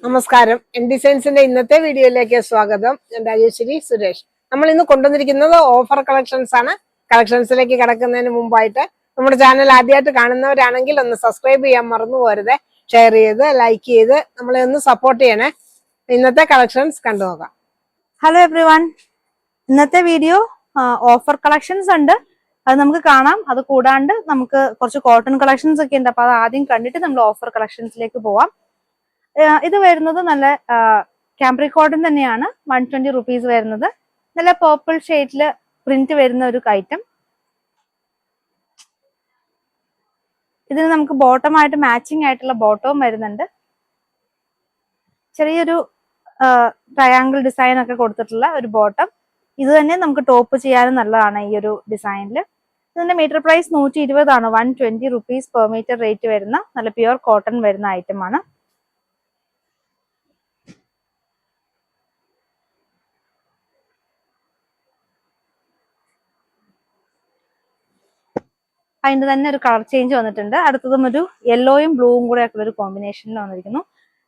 നമസ്കാരം. എൻ ഡിസൈൻസിന്റെ ഇന്നത്തെ വീഡിയോയിലേക്ക് സ്വാഗതം. ഞാൻ രാജേശ്വരി സുരേഷ്. നമ്മൾ ഇന്ന് കൊണ്ടുവന്നിരിക്കുന്നത് ഓഫർ കളക്ഷൻസ് ആണ്. കളക്ഷൻസിലേക്ക് കടക്കുന്നതിന് മുമ്പായിട്ട് നമ്മുടെ ചാനൽ ആദ്യമായിട്ട് കാണുന്നവരാണെങ്കിൽ ഒന്ന് സബ്സ്ക്രൈബ് ചെയ്യാൻ മറന്നു പോരുത്. ഷെയർ ചെയ്ത് ലൈക്ക് ചെയ്ത് നമ്മളെ ഒന്ന് സപ്പോർട്ട് ചെയ്യണേ. ഇന്നത്തെ കളക്ഷൻസ് കണ്ടു നോക്കാം. ഹലോ എവ്രിവൺ, ഇന്നത്തെ വീഡിയോ ഓഫർ കളക്ഷൻസ് ഉണ്ട്, അത് നമുക്ക് കാണാം. അത് കൂടാണ്ട് നമുക്ക് കുറച്ച് കോട്ടൺ കളക്ഷൻസ് ഒക്കെ ഉണ്ട്. അപ്പൊ അത് ആദ്യം കണ്ടിട്ട് നമ്മൾ ഓഫർ കളക്ഷൻസിലേക്ക് പോവാം. ഇത് വരുന്നത് നല്ല ക്യാമ്പ്രിക് കോട്ടൺ തന്നെയാണ്. 120 റുപ്പീസ് വരുന്നത്. നല്ല പേർപ്പിൾ ഷെയ്ഡില് പ്രിന്റ് വരുന്ന ഒരു ഐറ്റം. ഇതിന് നമുക്ക് ബോട്ടം ആയിട്ട് മാച്ചിങ് ആയിട്ടുള്ള ബോട്ടവും വരുന്നുണ്ട്. ചെറിയൊരു ട്രയാങ്കിൾ ഡിസൈൻ ഒക്കെ കൊടുത്തിട്ടുള്ള ഒരു ബോട്ടം. ഇത് തന്നെ നമുക്ക് ടോപ്പ് ചെയ്യാനും നല്ലതാണ് ഈ ഒരു ഡിസൈനിൽ. ഇതിന്റെ മീറ്റർ പ്രൈസ് 120 ആണ്. 120 റുപ്പീസ് പെർ മീറ്റർ റേറ്റ് വരുന്ന നല്ല പ്യുവർ കോട്ടൺ വരുന്ന ഐറ്റം ആണ്. അതിന്റെ തന്നെ ഒരു കളർ ചേഞ്ച് വന്നിട്ടുണ്ട്. അടുത്തതും ഒരു യെല്ലോയും ബ്ലൂവും കൂടെ ആയിട്ടുള്ള ഒരു കോമ്പിനേഷനിൽ വന്നിരിക്കുന്നു.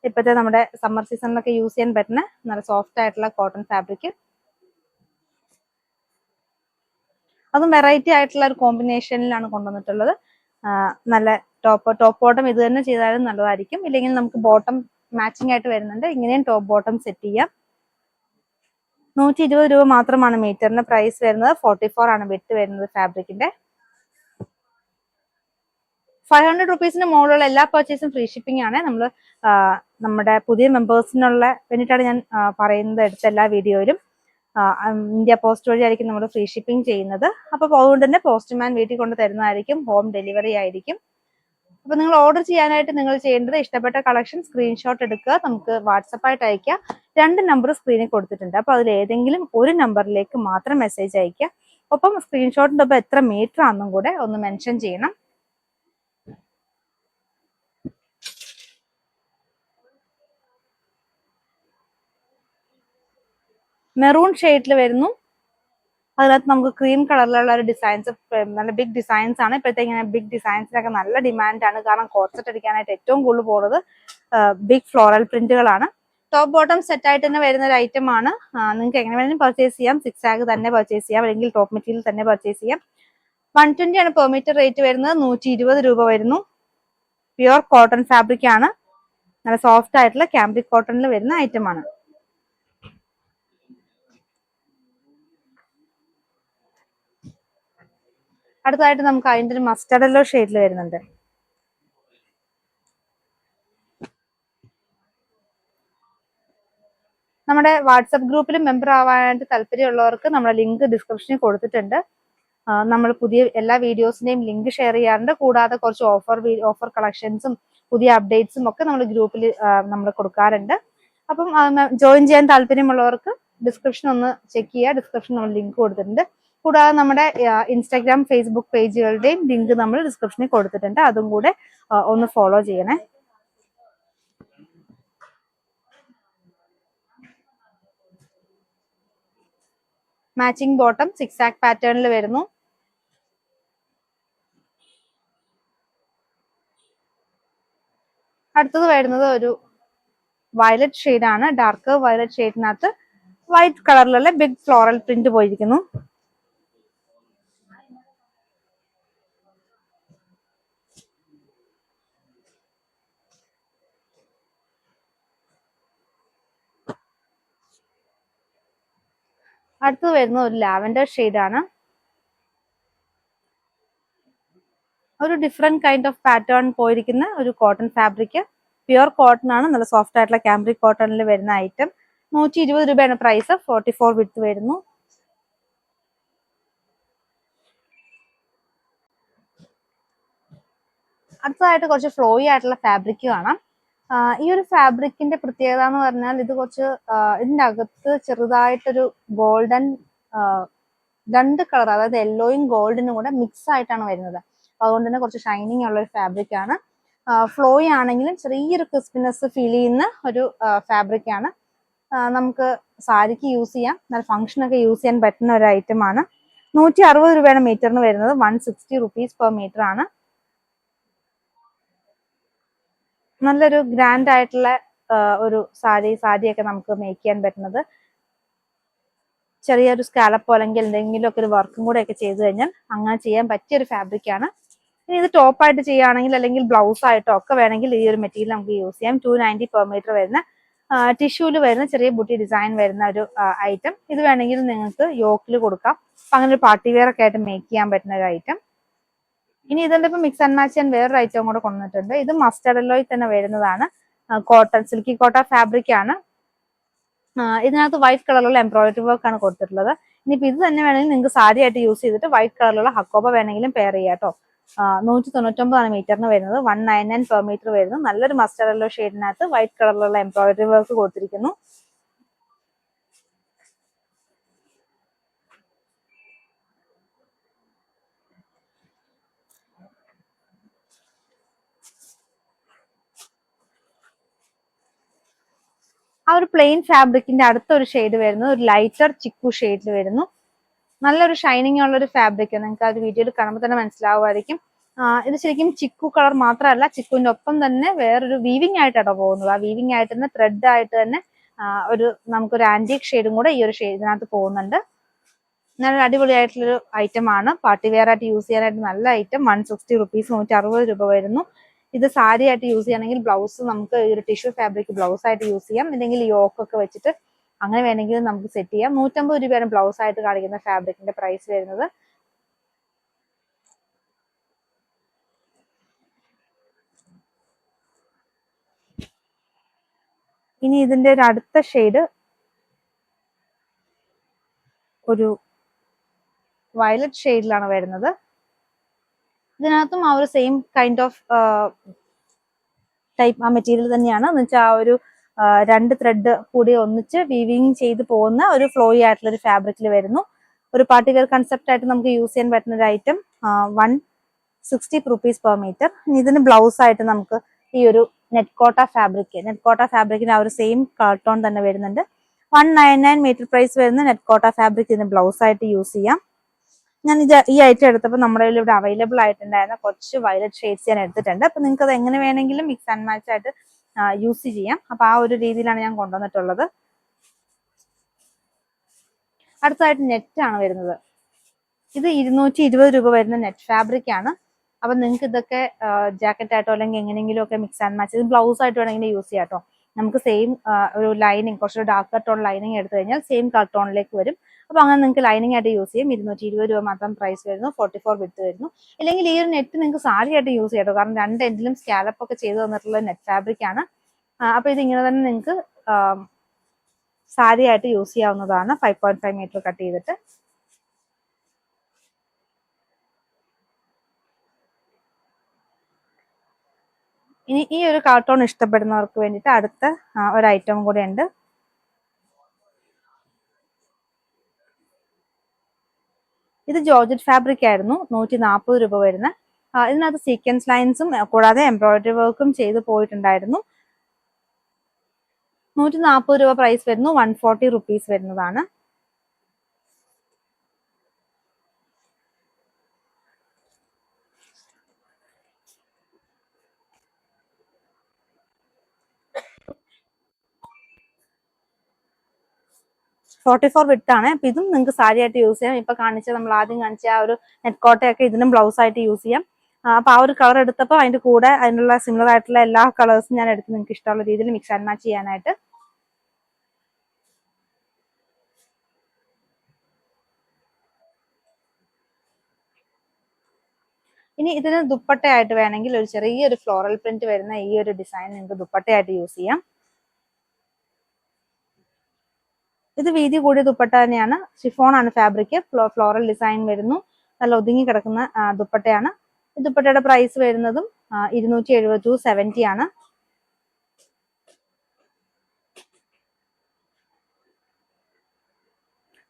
ഇപ്പോഴത്തെ നമ്മുടെ സമ്മർ സീസണിലൊക്കെ യൂസ് ചെയ്യാൻ പറ്റുന്ന നല്ല സോഫ്റ്റ് ആയിട്ടുള്ള കോട്ടൺ ഫാബ്രിക്. അതും വെറൈറ്റി ആയിട്ടുള്ള ഒരു കോമ്പിനേഷനിലാണ് കൊണ്ടുവന്നിട്ടുള്ളത്. നല്ല ടോപ്പ് ബോട്ടം ഇത് തന്നെ ചെയ്താലും നല്ലതായിരിക്കും. ഇല്ലെങ്കിൽ നമുക്ക് ബോട്ടം മാച്ചിങ് ആയിട്ട് വരുന്നുണ്ട്. ഇങ്ങനെയും ടോപ്പ് ബോട്ടം സെറ്റ് ചെയ്യാം. 120 രൂപ മാത്രമാണ് മീറ്ററിന് പ്രൈസ് വരുന്നത്. 44 ആണ് വിട്ട് വരുന്നത് ഫാബ്രിക്കിന്റെ. 500 റുപ്പീസിന് മുകളിലുള്ള എല്ലാ പർച്ചേസും ഫ്രീ ഷിപ്പിംഗ് ആണ്. നമ്മുടെ പുതിയ മെമ്പേഴ്സിനുള്ള വേണ്ടിയിട്ടാണ് ഞാൻ പറയുന്നത്. എടുത്ത എല്ലാ വീഡിയോയിലും ഇന്ത്യ പോസ്റ്റ് വഴിയായിരിക്കും നമ്മൾ ഫ്രീ ഷിപ്പിംഗ് ചെയ്യുന്നത്. അപ്പൊ അതുകൊണ്ട് തന്നെ പോസ്റ്റ്മാൻ വീട്ടിൽ കൊണ്ട് തരുന്നതായിരിക്കും. ഹോം ഡെലിവറി ആയിരിക്കും. അപ്പൊ നിങ്ങൾ ഓർഡർ ചെയ്യാനായിട്ട് നിങ്ങൾ ചെയ്യേണ്ടത് ഇഷ്ടപ്പെട്ട കളക്ഷൻ സ്ക്രീൻഷോട്ട് എടുക്കുക, നമുക്ക് വാട്സപ്പായിട്ട് അയക്കുക. 2 നമ്പർ സ്ക്രീനിൽ കൊടുത്തിട്ടുണ്ട്. അപ്പൊ അതിൽ ഏതെങ്കിലും ഒരു നമ്പറിലേക്ക് മാത്രം മെസ്സേജ് അയക്കുക. ഒപ്പം സ്ക്രീൻഷോട്ടിന്റെ ഒപ്പം എത്ര മീറ്റർ ആണെന്നും കൂടെ ഒന്ന് മെൻഷൻ ചെയ്യണം. മെറൂൺ ഷെയ്ഡിൽ വരുന്നു. അതിനകത്ത് നമുക്ക് ക്രീം കളറിലുള്ള ഒരു ഡിസൈൻസ്, നല്ല ബിഗ് ഡിസൈൻസ് ആണ്. ഇപ്പോഴത്തെ ഇങ്ങനെ ബിഗ് ഡിസൈൻസിനൊക്കെ നല്ല ഡിമാൻഡാണ്. കാരണം കോർസെറ്റ് അടിക്കാനായിട്ട് ഏറ്റവും കൂടുതൽ പോകുന്നത് ബിഗ് ഫ്ലോറൽ പ്രിന്റുകളാണ്. ടോപ്പ് ബോട്ടം സെറ്റ് ആയിട്ട് തന്നെ വരുന്ന ഒരു ഐറ്റം ആണ്. നിങ്ങൾക്ക് എങ്ങനെ വേണമെങ്കിലും പർച്ചേസ് ചെയ്യാം. 6 ആഗ് തന്നെ പർച്ചേസ് ചെയ്യാം, അല്ലെങ്കിൽ ടോപ്പ് മെറ്റീരിയൽ തന്നെ പർച്ചേസ് ചെയ്യാം. 120 ആണ് പെർ മീറ്റർ റേറ്റ് വരുന്നത്. 120 രൂപ വരുന്നു. പ്യുവർ കോട്ടൺ ഫാബ്രിക് ആണ്. നല്ല സോഫ്റ്റ് ആയിട്ടുള്ള ക്യാമ്പ്രിക് കോട്ടണിൽ വരുന്ന ഐറ്റം ആണ്. അടുത്തതായിട്ട് നമുക്ക് അതിൻ്റെ ഒരു മസ്റ്റർഡ് യെല്ലോ ഷെയ്ഡിൽ വരുന്നുണ്ട്. നമ്മുടെ വാട്സപ്പ് ഗ്രൂപ്പിൽ മെമ്പർ ആവാനായിട്ട് താല്പര്യമുള്ളവർക്ക് നമ്മുടെ ലിങ്ക് ഡിസ്ക്രിപ്ഷനിൽ കൊടുത്തിട്ടുണ്ട്. നമ്മൾ പുതിയ എല്ലാ വീഡിയോസിന്റെയും ലിങ്ക് ഷെയർ ചെയ്യാറുണ്ട്. കൂടാതെ കുറച്ച് ഓഫർ കളക്ഷൻസും പുതിയ അപ്ഡേറ്റ്സും ഒക്കെ നമ്മൾ ഗ്രൂപ്പിൽ നമ്മൾ കൊടുക്കാറുണ്ട്. അപ്പം ജോയിൻ ചെയ്യാൻ താല്പര്യമുള്ളവർക്ക് ഡിസ്ക്രിപ്ഷൻ ഒന്ന് ചെക്ക് ചെയ്യുക. ഡിസ്ക്രിപ്ഷൻ നമ്മൾ ലിങ്ക് കൊടുത്തിട്ടുണ്ട്. കൂടാതെ നമ്മുടെ ഇൻസ്റ്റാഗ്രാം ഫേസ്ബുക്ക് പേജുകളുടെയും ലിങ്ക് നമ്മൾ ഡിസ്ക്രിപ്ഷനിൽ കൊടുത്തിട്ടുണ്ട്. അതും കൂടെ ഒന്ന് ഫോളോ ചെയ്യണേ. മാച്ചിങ് ബോട്ടം 6 ആഗ് പാറ്റേണിൽ വരുന്നു. അടുത്തത് വരുന്നത് ഒരു വയലറ്റ് ഷെയ്ഡാണ്. ഡാർക്ക് വയലറ്റ് ഷെയ്ഡിനകത്ത് വൈറ്റ് കളറിലുള്ള ബിഗ് ഫ്ലോറൽ പ്രിന്റ് പോയിരിക്കുന്നു. അടുത്തത് വരുന്നത് ഒരു ലാവൻഡർ ഷെയ്ഡാണ്. ഒരു ഡിഫറെന്റ് കൈൻഡ് ഓഫ് പാറ്റേൺ പോയിരിക്കുന്ന ഒരു കോട്ടൺ ഫാബ്രിക്. പ്യുവർ കോട്ടൺ ആണ്. നല്ല സോഫ്റ്റ് ആയിട്ടുള്ള ക്യാമ്പ്രിക് കോട്ടണിൽ വരുന്ന ഐറ്റം. 120 രൂപയാണ് പ്രൈസ്. 44 വിഡ്ത്ത് വരുന്നു. അടുത്തതായിട്ട് കുറച്ച് ഫ്ലോയി ആയിട്ടുള്ള ഫാബ്രിക് കാണാം. ഈ ഒരു ഫാബ്രിക്കിന്റെ പ്രത്യേകത എന്ന് പറഞ്ഞാൽ ഇത് കുറച്ച് ഇതിന്റെ അകത്ത് ചെറുതായിട്ടൊരു ഗോൾഡൻ 2 കളർ, അതായത് യെല്ലോയും ഗോൾഡിനും കൂടെ മിക്സ് ആയിട്ടാണ് വരുന്നത്. അതുകൊണ്ട് തന്നെ കുറച്ച് ഷൈനിങ് ഉള്ള ഒരു ഫാബ്രിക് ആണ്. ഫ്ലോയി ആണെങ്കിലും ചെറിയൊരു ക്രിസ്പിനെസ് ഫീൽ ചെയ്യുന്ന ഒരു ഫാബ്രിക് ആണ്. നമുക്ക് സാരിക്ക് യൂസ് ചെയ്യാം, നല്ല ഫംഗ്ഷനൊക്കെ യൂസ് ചെയ്യാൻ പറ്റുന്ന ഒരു ഐറ്റം ആണ്. 160 രൂപയാണ് മീറ്ററിന് വരുന്നത്. 160 റുപ്പീസ് പെർ മീറ്റർ ആണ്. നല്ലൊരു ഗ്രാൻഡ് ആയിട്ടുള്ള ഒരു സാരിയൊക്കെ നമുക്ക് മേക്ക് ചെയ്യാൻ പറ്റുന്നത്. ചെറിയൊരു സ്കാലപ്പോ അല്ലെങ്കിൽ എന്തെങ്കിലും ഒക്കെ ഒരു വർക്കും കൂടെ ഒക്കെ ചെയ്ത് കഴിഞ്ഞാൽ അങ്ങനെ ചെയ്യാൻ പറ്റിയ ഒരു ഫാബ്രിക് ആണ്. ഇനി ഇത് ടോപ്പായിട്ട് ചെയ്യുകയാണെങ്കിൽ അല്ലെങ്കിൽ ബ്ലൗസ് ആയിട്ടോ ഒക്കെ വേണമെങ്കിൽ ഈ ഒരു മെറ്റീരിയൽ നമുക്ക് യൂസ് ചെയ്യാം. 290 പെർ മീറ്റർ വരുന്ന ടിഷ്യൂല് വരുന്ന ചെറിയ ബുട്ടി ഡിസൈൻ വരുന്ന ഒരു ഐറ്റം. ഇത് വേണമെങ്കിൽ നിങ്ങൾക്ക് യോക്കിൽ കൊടുക്കാം. അപ്പൊ അങ്ങനെ ഒരു പാർട്ടി വെയർ ഒക്കെ ആയിട്ട് മേക്ക് ചെയ്യാൻ പറ്റുന്ന ഒരു ഐറ്റം. ഇനി ഇതിന്റെ ഇപ്പൊ മിക്സ് ആൻഡ് മാച്ച് ചെയ്യാൻ വേറൊരു ഐറ്റം കൂടെ കൊണ്ടുവന്നിട്ടുണ്ട്. ഇത് മസ്റ്റർഡ് യെല്ലോയിൽ തന്നെ വരുന്നതാണ്. കോട്ടൺ സിൽക്കി കോട്ടൺ ഫാബ്രിക് ആണ്. ഇതിനകത്ത് വൈറ്റ് കളറിലുള്ള എംബ്രോയിഡറി വർക്ക് ആണ് കൊടുത്തിട്ടുള്ളത്. ഇനിയിപ്പോ ഇത് തന്നെ വേണമെങ്കിൽ നിങ്ങൾക്ക് സാരി ആയിട്ട് യൂസ് ചെയ്തിട്ട് വൈറ്റ് കളറിലുള്ള ഹക്കോബ വേണമെങ്കിലും പെയർ ചെയ്യാം കേട്ടോ. 199 മീറ്ററിന് വരുന്നത്, 199 പെർ മീറ്റർ വരുന്നത്. നല്ലൊരു മസ്റ്റർഡ് യെല്ലോ ഷെയ്ഡിനകത്ത് വൈറ്റ് കളറിലുള്ള എംബ്രോയിഡറി വർക്ക് കൊടുത്തിരിക്കുന്നു. ആ ഒരു പ്ലെയിൻ ഫാബ്രിക്കിന്റെ അടുത്തൊരു ഷെയ്ഡ് വരുന്നത് ഒരു ലൈറ്റർ ചിക്കു ഷെയ്ഡിൽ വരുന്നു. നല്ലൊരു ഷൈനിങ് ഉള്ള ഒരു ഫാബ്രിക്. നിങ്ങൾക്ക് ആ ഒരു വീഡിയോയിൽ കാണുമ്പോൾ തന്നെ മനസ്സിലാവുമായിരിക്കും. ഇത് ശരിക്കും ചിക്കു കളർ മാത്രമല്ല, ചിക്കുവിന്റെ ഒപ്പം തന്നെ വേറൊരു വീവിംഗ് ആയിട്ടാണ് പോകുന്നത്. ആ വീവിംഗ് ആയിട്ട് തന്നെ ത്രെഡ് ആയിട്ട് തന്നെ നമുക്കൊരു ആന്റിക് ഷെയ്ഡും കൂടെ ഈ ഒരു ഷെയ്ഡിനകത്ത് പോകുന്നുണ്ട്. നല്ലൊരു അടിപൊളിയായിട്ടുള്ളൊരു ഐറ്റം ആണ്. പാർട്ടി വെയർ ആയിട്ട് യൂസ് ചെയ്യാനായിട്ട് നല്ല ഐറ്റം. 160 റുപ്പീസ്, 160 രൂപ വരുന്നു. ഇത് സാരി ആയിട്ട് യൂസ് ചെയ്യണമെങ്കിൽ ബ്ലൗസ് നമുക്ക് ഈ ഒരു ടിഷ്യൂ ഫാബ്രിക് ബ്ലൗസ് ആയിട്ട് യൂസ് ചെയ്യാം. അല്ലെങ്കിൽ യോക്ക് ഒക്കെ വെച്ചിട്ട് അങ്ങനെ വേണമെങ്കിൽ നമുക്ക് സെറ്റ് ചെയ്യാം. 150 രൂപയാണ് ബ്ലൗസ് ആയിട്ട് കാണിക്കുന്ന ഫാബ്രിക്കിന്റെ പ്രൈസ് വരുന്നത്. ഇനി ഇതിന്റെ ഒരു അടുത്ത ഷെയ്ഡ് ഒരു വയലറ്റ് ഷെയ്ഡിലാണ് വരുന്നത്. ഇതിനകത്തും ആ ഒരു സെയിം കൈൻഡ് ഓഫ് ടൈപ്പ് ആ മെറ്റീരിയൽ തന്നെയാണ്. എന്ന് വെച്ചാൽ ആ ഒരു 2 ത്രെഡ് കൂടി ഒന്നിച്ച് വീവിങ് ചെയ്ത് പോകുന്ന ഒരു ഫ്ലോയി ആയിട്ടുള്ള ഒരു ഫാബ്രിക്കിൽ വരുന്നു. ഒരു പാർട്ടി വെയർ കൺസെപ്റ്റ് ആയിട്ട് നമുക്ക് യൂസ് ചെയ്യാൻ പറ്റുന്ന ഒരു ഐറ്റം. 160 rupees per metre. ഇതിന് ബ്ലൗസ് ആയിട്ട് നമുക്ക് ഈ ഒരു നെറ്റ് കോട്ട ഫാബ്രിക്കിന് ആ ഒരു സെയിം ടോൺ തന്നെ വരുന്നുണ്ട്. 199 മീറ്റർ പ്രൈസ് വരുന്ന നെറ്റ് കോട്ട ഫാബ്രിക് ഇതിന് ബ്ലൗസ് ആയിട്ട് യൂസ് ചെയ്യാം. ഞാൻ ഈ ഐറ്റം എടുത്തപ്പോൾ നമ്മുടെ കയ്യിൽ ഇവിടെ അവൈലബിൾ ആയിട്ടുണ്ടായിരുന്ന കുറച്ച് വയലറ്റ് ഷെയ്ഡ്സ് ഞാൻ എടുത്തിട്ടുണ്ട്. അപ്പൊ നിങ്ങൾക്ക് അത് എങ്ങനെ വേണമെങ്കിലും മിക്സ് ആൻഡ് മാച്ച് ആയിട്ട് യൂസ് ചെയ്യാം. അപ്പൊ ആ ഒരു രീതിയിലാണ് ഞാൻ കൊണ്ടുവന്നിട്ടുള്ളത്. അടുത്തതായിട്ട് നെറ്റ് ആണ് വരുന്നത്. ഇത് 220 രൂപ വരുന്ന നെറ്റ് ഫാബ്രിക് ആണ്. അപ്പൊ നിങ്ങൾക്ക് ഇതൊക്കെ ജാക്കറ്റ് ആയിട്ടോ അല്ലെങ്കിൽ എങ്ങനെയെങ്കിലും ഒക്കെ മിക്സ് ആൻഡ് മാച്ച്, ഇത് ബ്ലൗസ് ആയിട്ട് വേണമെങ്കിൽ യൂസ് ചെയ്യാം കേട്ടോ. നമുക്ക് സെയിം ഒരു ലൈനിങ്, കുറച്ചൊരു ഡാർക്ക് ടോൺ ലൈനിങ് എടുത്തു കഴിഞ്ഞാൽ സെയിം കളർ ടോണിലേക്ക് വരും. അപ്പൊ അങ്ങനെ നിങ്ങൾക്ക് ലൈനിങ് ആയിട്ട് യൂസ് ചെയ്യും. 220 രൂപ മാത്രം പ്രൈസ് വരുന്നു. 44 വിഡ്ത്ത് വരുന്നു. ഇല്ലെങ്കിൽ ഈ ഒരു നെറ്റ് നിങ്ങൾക്ക് സാരി ആയിട്ട് യൂസ് ചെയ്യാം. കാരണം 2 എൻഡിലും സ്കാലപ്പ് ഒക്കെ ചെയ്ത് തന്നിട്ടുള്ള നെറ്റ് ഫാബ്രിക് ആണ്. അപ്പൊ ഇത് ഇങ്ങനെ തന്നെ നിങ്ങൾക്ക് സാരി ആയിട്ട് യൂസ് ചെയ്യാവുന്നതാണ്. 5.5 മീറ്റർ കട്ട് ചെയ്തിട്ട്. ഇനി ഈ ഒരു കാർട്ടൂൺ ഇഷ്ടപ്പെടുന്നവർക്ക് വേണ്ടിയിട്ട് അടുത്ത ഒരു ഐറ്റം കൂടെ ഉണ്ട്. ഇത് ജോർജറ്റ് ഫാബ്രിക് ആയിരുന്നു. 140 രൂപ വരുന്ന. ഇതിനകത്ത് സീക്വൻസ് ലൈൻസും കൂടാതെ എംബ്രോയിഡറി വർക്കും ചെയ്ത് പോയിട്ടുണ്ടായിരുന്നു. 140 രൂപ പ്രൈസ് വരുന്നു. 140 റുപ്പീസ് വരുന്നതാണ്. .44 വിഡ്ത്ത് ആണ്. അപ്പൊ ഇതും നിങ്ങൾക്ക് സാരി ആയിട്ട് യൂസ് ചെയ്യാം. ഇപ്പൊ നമ്മൾ ആദ്യം കാണിച്ച ആ ഒരു നെറ്റ് കോട്ടയൊക്കെ ഇതിനും ബ്ലൗസ് ആയിട്ട് യൂസ് ചെയ്യാം. അപ്പൊ ആ ഒരു കളർ എടുത്തപ്പോൾ അതിന്റെ കൂടെ അതിനുള്ള സിമിലർ ആയിട്ടുള്ള എല്ലാ കളേഴ്സും ഞാൻ എടുത്ത് നിങ്ങൾക്ക് ഇഷ്ടമുള്ള രീതിയിൽ മിക്സ് ആൻഡ് മാച്ച് ചെയ്യാനായിട്ട്. ഇനി ഇതിന് ദുപ്പട്ടയായിട്ട് വേണമെങ്കിൽ ഒരു ചെറിയൊരു ഫ്ലോറൽ പ്രിന്റ് വരുന്ന ഈ ഒരു ഡിസൈൻ നിങ്ങൾക്ക് ദുപ്പട്ടയായിട്ട് യൂസ് ചെയ്യാം. ഇത് വീതി കൂടിയ ദുപ്പട്ട തന്നെയാണ്. ഷിഫോൺ ആണ് ഫാബ്രിക്. ഫ്ലോറൽ ഡിസൈൻ വരുന്നു. നല്ല ഒതുങ്ങി കിടക്കുന്ന ദുപ്പട്ടയാണ്. ഈ ദുപ്പട്ടയുടെ പ്രൈസ് വരുന്നതും 270 ആണ്.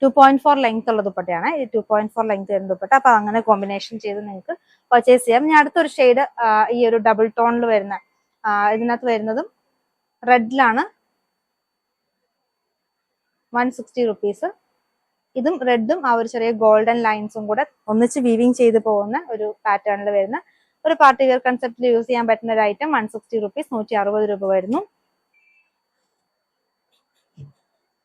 .4 ലെങ്ത് ഉള്ള ദുപ്പട്ടയാണ്. ഈ 2.4 ലെങ്ത് വരുന്ന ദുപ്പട്ട. അപ്പൊ അങ്ങനെ കോമ്പിനേഷൻ ചെയ്ത് നിങ്ങൾക്ക് പർച്ചേസ് ചെയ്യാം. ഇനി അടുത്തൊരു ഷെയ്ഡ് ഈ ഒരു ഡബിൾ ടോണിൽ വരുന്ന ഇതിനകത്ത് വരുന്നതും റെഡിലാണ്. 160 റുപ്പീസ്. ഇതും റെഡും ആ ഒരു ചെറിയ ഗോൾഡൻ ലൈൻസും കൂടെ ഒന്നിച്ച് വീവിങ് ചെയ്ത് പോകുന്ന ഒരു പാറ്റേണിൽ വരുന്ന ഒരു പാർട്ടി വെയർ കൺസെപ്റ്റിൽ യൂസ് ചെയ്യാൻ പറ്റുന്ന ഒരു ഐറ്റം. 160 റുപ്പീസ്, 160 രൂപ വരുന്നു.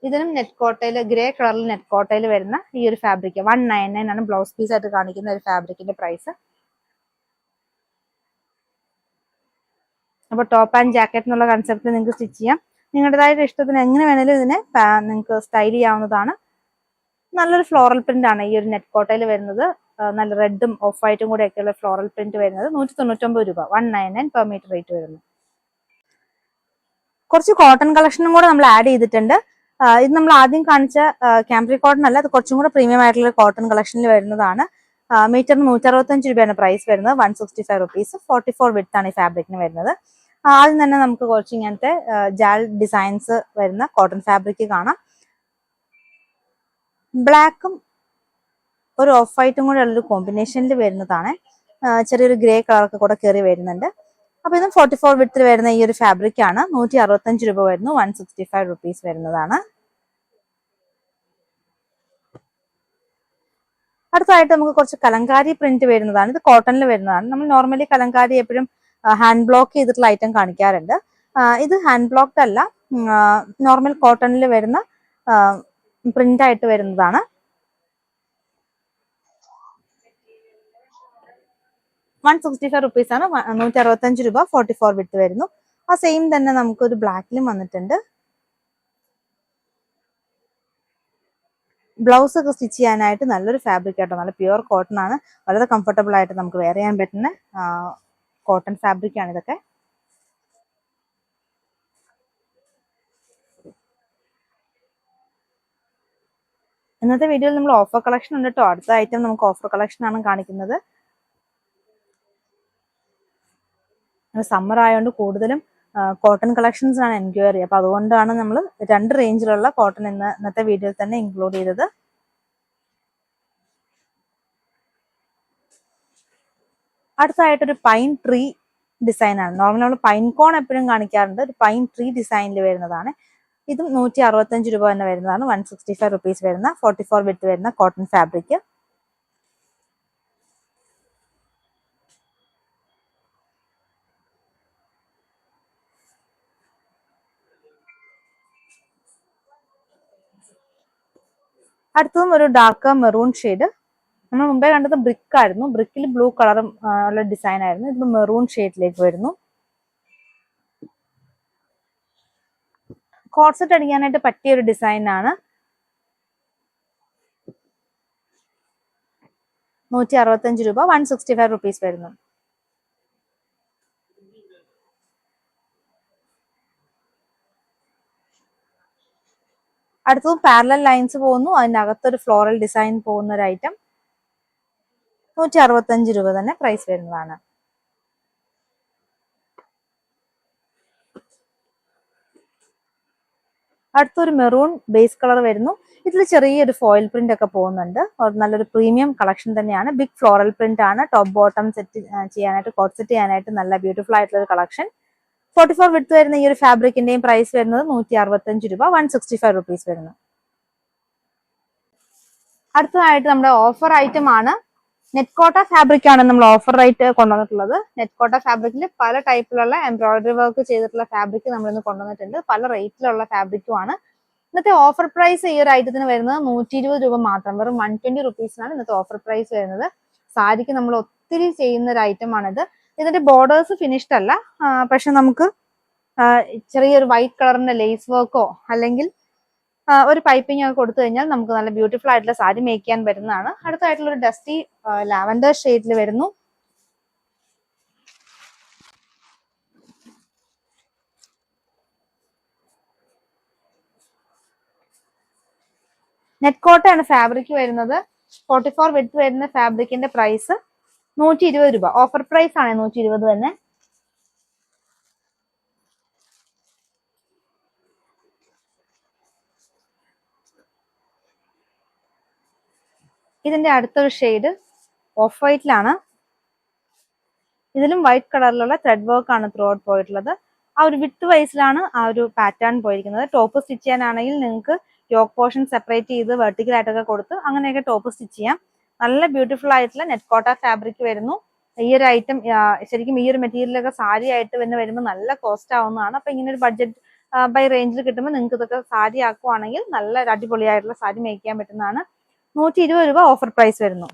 ഇതിനും നെറ്റ് കോട്ടയിൽ ഗ്രേ കളറിൽ നെറ്റ് കോട്ടയിൽ വരുന്ന ഈ ഒരു ഫാബ്രിക് 199 ആണ് ബ്ലൗസ് പീസ് ആയിട്ട് കാണിക്കുന്ന ഒരു ഫാബ്രിക്കിന്റെ പ്രൈസ്. അപ്പോൾ ടോപ്പ് ആൻഡ് ജാക്കറ്റ് എന്നുള്ള കൺസെപ്റ്റിൽ നിങ്ങൾക്ക് സ്റ്റിച്ച് ചെയ്യാം. നിങ്ങളുടേതായിട്ട് ഇഷ്ടത്തിന് എങ്ങനെ വേണേലും ഇതിനെ നിങ്ങൾക്ക് സ്റ്റൈൽ ചെയ്യാവുന്നതാണ്. നല്ലൊരു ഫ്ലോറൽ പ്രിന്റ് ആണ് ഈ ഒരു നെറ്റ് കോട്ടയിൽ വരുന്നത്. നല്ല റെഡും ഓഫ് വൈറ്റും കൂടെ ഒക്കെയുള്ള ഫ്ലോറൽ പ്രിന്റ് വരുന്നത് 199 രൂപ, 199 പെർ മീറ്റർ റേറ്റ് വരുന്നു. കുറച്ച് കോട്ടൺ കളക്ഷനും കൂടെ നമ്മൾ ആഡ് ചെയ്തിട്ടുണ്ട്. ഇത് നമ്മൾ ആദ്യം കാണിച്ച ക്യാമ്പ്രി കോട്ടൺ അല്ല, അത് കുറച്ചും കൂടെ പ്രീമിയം ആയിട്ടുള്ള കോട്ടൺ കളക്ഷനിൽ വരുന്നതാണ്. മീറ്ററിന് 165 രൂപയാണ് പ്രൈസ് വരുന്നത്, 165 റുപ്പീസ്. 44 വിഡ്ത്ത് ആണ് ഈ ഫാബ്രിക്കിന് വരുന്നത്. ആദ്യം തന്നെ നമുക്ക് കുറച്ച് ഇങ്ങനത്തെ ജാൽ ഡിസൈൻസ് വരുന്ന കോട്ടൺ ഫാബ്രിക് കാണാം. ബ്ലാക്കും ഒരു ഓഫ് വൈറ്റും കൂടെ ഉള്ളൊരു കോമ്പിനേഷനിൽ വരുന്നതാണ്. ചെറിയൊരു ഗ്രേ കളറൊക്കെ കൂടെ കയറി വരുന്നുണ്ട്. അപ്പൊ ഇതും 44 വിഡ്ത്തിൽ വരുന്ന ഈ ഒരു ഫാബ്രിക് ആണ്. 165 രൂപ വരുന്നു, 165 റുപ്പീസ് വരുന്നതാണ്. അടുത്തതായിട്ട് നമുക്ക് കുറച്ച് കലങ്കാരി പ്രിന്റ് വരുന്നതാണ്. ഇത് കോട്ടണിൽ വരുന്നതാണ്. നമ്മൾ നോർമലി കലങ്കാരി എപ്പോഴും ഹാൻഡ് ബ്ലോക്ക് ചെയ്തിട്ടുള്ള ഐറ്റം കാണിക്കാറുണ്ട്. ഇത് ഹാൻഡ് ബ്ലോക്ക്ഡ് അല്ല, നോർമൽ കോട്ടണിൽ വരുന്ന പ്രിന്റ് ആയിട്ട് വരുന്നതാണ്. ₹165 ആണ്, 165 രൂപ, 44 വിഡ്ത്ത് വരുന്നു. ആ സെയിം തന്നെ നമുക്കൊരു ബ്ലാക്കിലും വന്നിട്ടുണ്ട്. ബ്ലൗസ് ഒക്കെ സ്റ്റിച്ച് ചെയ്യാനായിട്ട് നല്ലൊരു ഫാബ്രിക് ആട്ടോ, നല്ല പ്യുവർ കോട്ടൺ ആണ്. വളരെ കംഫർട്ടബിൾ ആയിട്ട് നമുക്ക് വെയർ ചെയ്യാൻ പറ്റുന്ന കോട്ടൺ ഫാബ്രിക് ആണ് ഇതൊക്കെ. ഇന്നത്തെ വീഡിയോയിൽ നമ്മൾ ഓഫർ കളക്ഷൻ ഉണ്ട് കേട്ടോ. അടുത്ത ഐറ്റം നമുക്ക് ഓഫർ കളക്ഷൻ ആണ് കാണിക്കുന്നത്. സമ്മർ ആയതുകൊണ്ട് കൂടുതലും കോട്ടൺ കളക്ഷൻസ് ആണ് എൻക്വയറി. അപ്പൊ അതുകൊണ്ടാണ് നമ്മൾ 2 റേഞ്ചിലുള്ള കോട്ടൺ ഇന്നത്തെ വീഡിയോയിൽ തന്നെ ഇൻക്ലൂഡ് ചെയ്തത്. അടുത്തതായിട്ടൊരു പൈൻ ട്രീ ഡിസൈൻ ആണ്. നോർമലി നമ്മൾ പൈൻ കോൺ എപ്പോഴും കാണിക്കാറുണ്ട്. ഒരു പൈൻ ട്രീ ഡിസൈനിൽ വരുന്നതാണ്. ഇതും 165 രൂപ തന്നെ വരുന്നതാണ്, 165 റുപ്പീസ് വരുന്ന 44 വിഡ്ത്ത് വരുന്ന കോട്ടൺ ഫാബ്രിക്. അടുത്തതും ഒരു ഡാർക്ക് മെറൂൺ ഷെയ്ഡ്. നമ്മൾ മുമ്പേ കണ്ടത് ബ്രിക്ക് ആയിരുന്നു. ബ്രിക്കിൽ ബ്ലൂ കളറും ഉള്ള ഡിസൈൻ ആയിരുന്നു. ഇത് മെറൂൺ ഷെയ്ഡിലേക്ക് വരുന്നു. കോട്ട്സെറ്റ് അടിക്കാനായിട്ട് പറ്റിയ ഒരു ഡിസൈൻ ആണ്. 165 രൂപ, 165 റുപ്പീസ് വരുന്നു. അടുത്തതും പാരലൽ ലൈൻസ് പോകുന്നു. അതിനകത്തൊരു ഫ്ലോറൽ ഡിസൈൻ പോകുന്ന ഒരു ഐറ്റം. 165 രൂപ തന്നെ പ്രൈസ് വരുന്നതാണ്. അടുത്തൊരു മെറൂൺ ബേസ് കളർ വരുന്നു. ഇതിൽ ചെറിയൊരു ഫോയിൽ പ്രിന്റ് ഒക്കെ പോകുന്നുണ്ട്. നല്ലൊരു പ്രീമിയം കളക്ഷൻ തന്നെയാണ്. ബിഗ് ഫ്ലോറൽ പ്രിന്റ് ആണ്. ടോപ്പ് ബോട്ടം സെറ്റ് ചെയ്യാനായിട്ട്, കോട്ട് സെറ്റ് ചെയ്യാനായിട്ട് നല്ല ബ്യൂട്ടിഫുൾ ആയിട്ടുള്ള ഒരു കളക്ഷൻ. 44 വിഡ്ത്ത് വരുന്ന ഈ ഒരു ഫാബ്രിക്കിന്റെയും പ്രൈസ് വരുന്നത് 165 രൂപ, 165 റുപ്പീസ് വരുന്നു. അടുത്തതായിട്ട് നമ്മുടെ ഓഫർ ഐറ്റം ആണ്. നെറ്റ് കോട്ട ഫാബ്രിക് ആണ് നമ്മൾ ഓഫർ റേറ്റ് കൊണ്ടുവന്നിട്ടുള്ളത്. നെറ്റ് കോട്ട ഫാബ്രിക്കിൽ പല ടൈപ്പിലുള്ള എംബ്രോയിഡറി വർക്ക് ചെയ്തിട്ടുള്ള ഫാബ്രിക് നമ്മൾ ഇന്ന് കൊണ്ടുവന്നിട്ടുണ്ട്. പല റേറ്റിലുള്ള ഫാബ്രിക്കും ആണ്. ഇന്നത്തെ ഓഫർ പ്രൈസ് ഈ ഒരു ഐറ്റത്തിന് വരുന്നത് 120 രൂപ മാത്രം, വെറും 120 റുപ്പീസിനാണ് ഇന്നത്തെ ഓഫർ പ്രൈസ് വരുന്നത്. സാരിക്ക് നമ്മൾ ഒത്തിരി ചെയ്യുന്ന ഒരു ഐറ്റം ആണിത്. ഇതിന്റെ ബോർഡേഴ്സ് ഫിനിഷ്ഡ് അല്ല, പക്ഷെ നമുക്ക് ചെറിയൊരു വൈറ്റ് കളറിന്റെ ലേസ് വർക്കോ അല്ലെങ്കിൽ ഒരു പൈപ്പിംഗ് ഒക്കെ കൊടുത്തു കഴിഞ്ഞാൽ നമുക്ക് നല്ല ബ്യൂട്ടിഫുൾ ആയിട്ടുള്ള സാരി മേക്ക് ചെയ്യാൻ പറ്റുന്നതാണ്. അടുത്തായിട്ടുള്ള ഒരു ഡസ്റ്റി ലാവൻഡർ ഷെയ്ഡിൽ വരുന്നു. നെറ്റ് കോട്ടയാണ് ഫാബ്രിക് വരുന്നത്. 44 വിഡ്ത്ത് വരുന്ന ഫാബ്രിക്കിന്റെ പ്രൈസ് 120 രൂപ. ഓഫർ പ്രൈസ് ആണ് 120 തന്നെ. ഇതിന്റെ അടുത്തൊരു ഷെയ്ഡ് ഓഫ് വൈറ്റിലാണ്. ഇതിലും വൈറ്റ് കളറിലുള്ള ത്രെഡ് വർക്ക് ആണ് ത്രൂ ഔട്ട് പോയിട്ടുള്ളത്. ആ ഒരു വിഡ്ത്ത് വൈസിലാണ് ആ ഒരു പാറ്റേൺ പോയിരിക്കുന്നത്. ടോപ്പ് സ്റ്റിച്ച് ചെയ്യാനാണെങ്കിൽ നിങ്ങൾക്ക് യോക്ക് പോർഷൻ സെപ്പറേറ്റ് ചെയ്ത് വെർട്ടിക്കൽ ആയിട്ടൊക്കെ കൊടുത്ത് അങ്ങനെയൊക്കെ ടോപ്പ് സ്റ്റിച്ച് ചെയ്യാം. നല്ല ബ്യൂട്ടിഫുൾ ആയിട്ടുള്ള നെറ്റ് കോട്ട ഫാബ്രിക് വരുന്നു. ഈ ഒരു ഐറ്റം ശരിക്കും ഈ ഒരു മെറ്റീരിയലൊക്കെ സാരി ആയിട്ട് തന്നെ വരുമ്പോൾ നല്ല കോസ്റ്റ് ആവുന്നതാണ്. അപ്പൊ ഇങ്ങനെ ഒരു ബഡ്ജറ്റ് ബൈ റേഞ്ചിൽ കിട്ടുമ്പോൾ നിങ്ങൾക്ക് ഇതൊക്കെ സാരി ആക്കുവാണെങ്കിൽ നല്ല അടിപൊളിയായിട്ടുള്ള സാരി മേക്ക് ചെയ്യാൻ പറ്റുന്നതാണ്. 120 രൂപ ഓഫർ പ്രൈസ് വരുന്നു.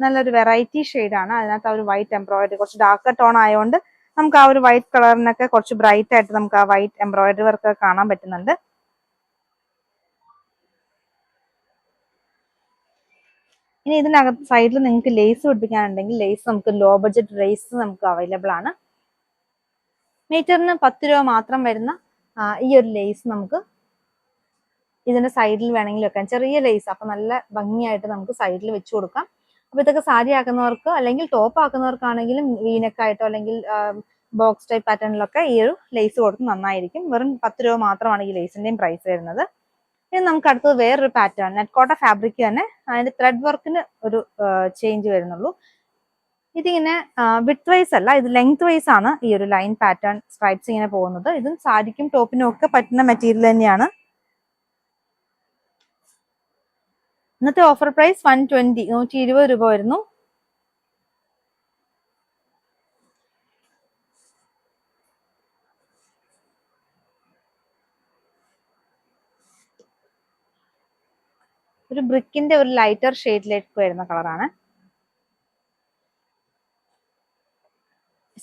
നല്ലൊരു വെറൈറ്റി ഷെയ്ഡാണ്. അതിനകത്ത് ആ ഒരു വൈറ്റ് എംബ്രോയിഡറി കുറച്ച് ഡാർക്ക് ടോൺ ആയതുകൊണ്ട് നമുക്ക് ആ ഒരു വൈറ്റ് കളറിനൊക്കെ കുറച്ച് ബ്രൈറ്റ് ആയിട്ട് നമുക്ക് ആ വൈറ്റ് എംബ്രോയിഡറി വർക്ക് കാണാൻ പറ്റുന്നുണ്ട്. ഇനി ഇതിനകത്ത് സൈഡിൽ നിങ്ങൾക്ക് ലേസ് പിടിപ്പിക്കാനുണ്ടെങ്കിൽ ലേസ് നമുക്ക് ലോ ബഡ്ജറ്റ് ലേസ് നമുക്ക് അവൈലബിൾ ആണ്. മീറ്ററിന് 10 രൂപ മാത്രം വരുന്ന ഈ ഒരു ലേസ് നമുക്ക് ഇതിന്റെ സൈഡിൽ വേണമെങ്കിൽ വെക്കാം. ചെറിയ ലേസ്, അപ്പൊ നല്ല ഭംഗിയായിട്ട് നമുക്ക് സൈഡിൽ വെച്ച് കൊടുക്കാം. അപ്പൊ ഇതൊക്കെ സാരി ആക്കുന്നവർക്ക് അല്ലെങ്കിൽ ടോപ്പ് ആക്കുന്നവർക്കാണെങ്കിലും വീനക്കായിട്ടോ അല്ലെങ്കിൽ ബോക്സ് ടൈപ്പ് പാറ്റേണിലൊക്കെ ഈ ഒരു ലേസ് കൊടുത്ത് നന്നായിരിക്കും. വെറും 10 രൂപ മാത്രമാണ് ഈ ലേസിന്റെയും പ്രൈസ് വരുന്നത്. ഇനി നമുക്ക് അടുത്തത് വേറൊരു പാറ്റേൺ, നെറ്റ്കോട്ട ഫാബ്രിക് തന്നെ അതിന്റെ ത്രെഡ് വർക്കിന് ഒരു ചേഞ്ച് വരുന്നുള്ളൂ. ഇതിങ്ങനെ വിഡ്ത് വൈസ് അല്ല, ഇത് ലെങ്ത് വൈസ് ആണ് ഈ ഒരു ലൈൻ പാറ്റേൺ സ്ട്രൈപ്സ് ഇങ്ങനെ പോകുന്നത്. ഇതും സാരിക്കും ടോപ്പിനും ഒക്കെ പറ്റുന്ന മെറ്റീരിയൽ തന്നെയാണ്. ഇന്നത്തെ ഓഫർ പ്രൈസ് 120 രൂപ വരുന്നു. ഒരു ബ്രിക്കിന്റെ ഒരു ലൈറ്റർ ഷെയ്ഡിലേക്ക് വരുന്ന കളറാണ്.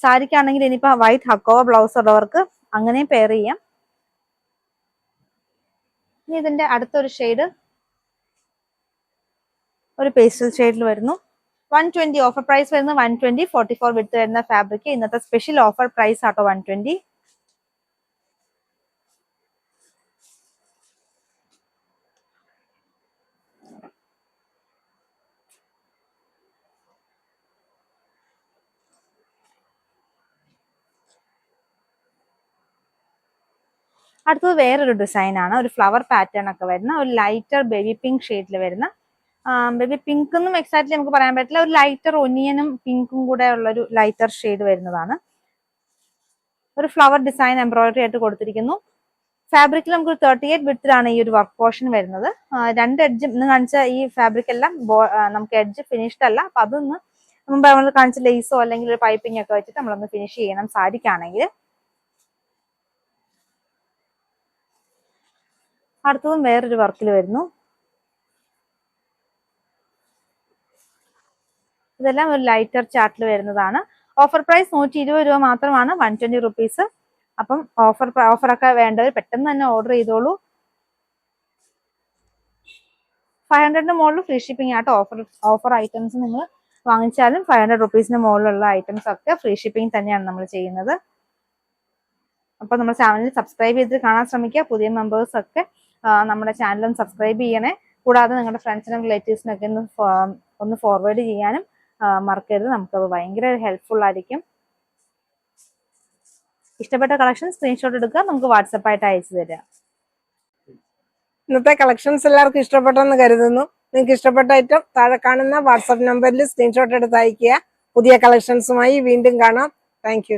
സാരിക്കാണെങ്കിൽ ഇനിയിപ്പോ വൈറ്റ് ഹക്കോവ ബ്ലൗസ് ഉള്ളവർക്ക് അങ്ങനെയും പെയർ ചെയ്യാം. ഇനി ഇതിന്റെ അടുത്തൊരു ഷെയ്ഡ് ഒരു പേസ്റ്റൽ ഷെയ്ഡിൽ വരുന്നു. 120 ഓഫർ പ്രൈസ് വരുന്നത് 120. 44 വിഡ്ത് വരുന്ന ഫാബ്രിക്. ഇന്നത്തെ സ്പെഷ്യൽ ഓഫർ പ്രൈസ് ആട്ടോ 120. അടുത്തത് വേറൊരു ഡിസൈൻ ആണ്. ഒരു ഫ്ലവർ പാറ്റേൺ ഒക്കെ വരുന്ന ഒരു ലൈറ്റർ ബേബി പിങ്ക് ഷെയ്ഡിൽ വരുന്ന, ബേബി പിങ്ക് എന്നും എക്സാക്ട്ലി നമുക്ക് പറയാൻ പറ്റില്ല, ഒരു ലൈറ്റർ ഒനിയനും പിങ്കും കൂടെ ഉള്ള ഒരു ലൈറ്റർ ഷെയ്ഡ് വരുന്നതാണ്. ഒരു ഫ്ലവർ ഡിസൈൻ എംബ്രോയിഡറി ആയിട്ട് കൊടുത്തിരിക്കുന്നു. ഫാബ്രിക്കിൽ നമുക്ക് 38 വിഡ്ത്തിലാണ് ഈ ഒരു വർക്ക് പോർഷൻ വരുന്നത്. രണ്ട് എഡ്ജ് ഇന്ന് കാണിച്ച ഈ ഫാബ്രിക് എല്ലാം നമുക്ക് എഡ്ജ് ഫിനിഷ്ഡ് അല്ല. അപ്പൊ അതൊന്ന് മുമ്പ് നമ്മൾ കാണിച്ച ലേസോ അല്ലെങ്കിൽ ഒരു പൈപ്പിംഗ് ഒക്കെ വെച്ചിട്ട് നമ്മളൊന്ന് ഫിനിഷ് ചെയ്യണം സാരിക്കാണെങ്കിൽ. അടുത്തതും വേറൊരു വർക്കിൽ വരുന്നു. ഇതെല്ലാം ഒരു ലൈറ്റർ ചാർട്ടിൽ വരുന്നതാണ്. ഓഫർ പ്രൈസ് 120 രൂപ മാത്രമാണ്, 120 റുപ്പീസ്. അപ്പം ഓഫറൊക്കെ വേണ്ടവർ പെട്ടെന്ന് തന്നെ ഓർഡർ ചെയ്തോളൂ. 500 മുകളിൽ ഫ്രീ ഷിപ്പിംഗ് ആട്ടോ. ഓഫർ ഐറ്റംസ് നിങ്ങൾ വാങ്ങിച്ചാലും 500 റുപ്പീസിന് മുകളിലുള്ള ഐറ്റംസ് ഒക്കെ ഫ്രീ ഷിപ്പിംഗ് തന്നെയാണ് നമ്മൾ ചെയ്യുന്നത്. അപ്പൊ നമ്മുടെ ചാനൽ സബ്സ്ക്രൈബ് ചെയ്ത് കാണാൻ ശ്രമിക്കുക. പുതിയ മെമ്പേഴ്സ് ഒക്കെ നമ്മുടെ ചാനലും സബ്സ്ക്രൈബ് ചെയ്യണേ. കൂടാതെ നിങ്ങളുടെ ഫ്രണ്ട്സിനും റിലേറ്റീവ്സിനും ഒക്കെ ഒന്ന് ഫോർവേഡ് ചെയ്യാനും മറക്കരുത്. നമുക്കത് ഭയങ്കര ഹെൽപ്ഫുൾ ആയിരിക്കും. ഇഷ്ടപ്പെട്ട കളക്ഷൻ സ്ക്രീൻഷോട്ട് എടുക്കുക, നമുക്ക് വാട്സപ്പ് ആയിട്ട് അയച്ചു തരാം. ഇന്നത്തെ കളക്ഷൻസ് എല്ലാവർക്കും ഇഷ്ടപ്പെട്ടെന്ന് കരുതുന്നു. നിങ്ങൾക്ക് ഇഷ്ടപ്പെട്ട ഐറ്റം താഴെ കാണുന്ന വാട്സപ്പ് നമ്പറിൽ സ്ക്രീൻഷോട്ട് എടുത്ത് അയക്കുക. പുതിയ കളക്ഷൻസുമായി വീണ്ടും കാണാം. താങ്ക്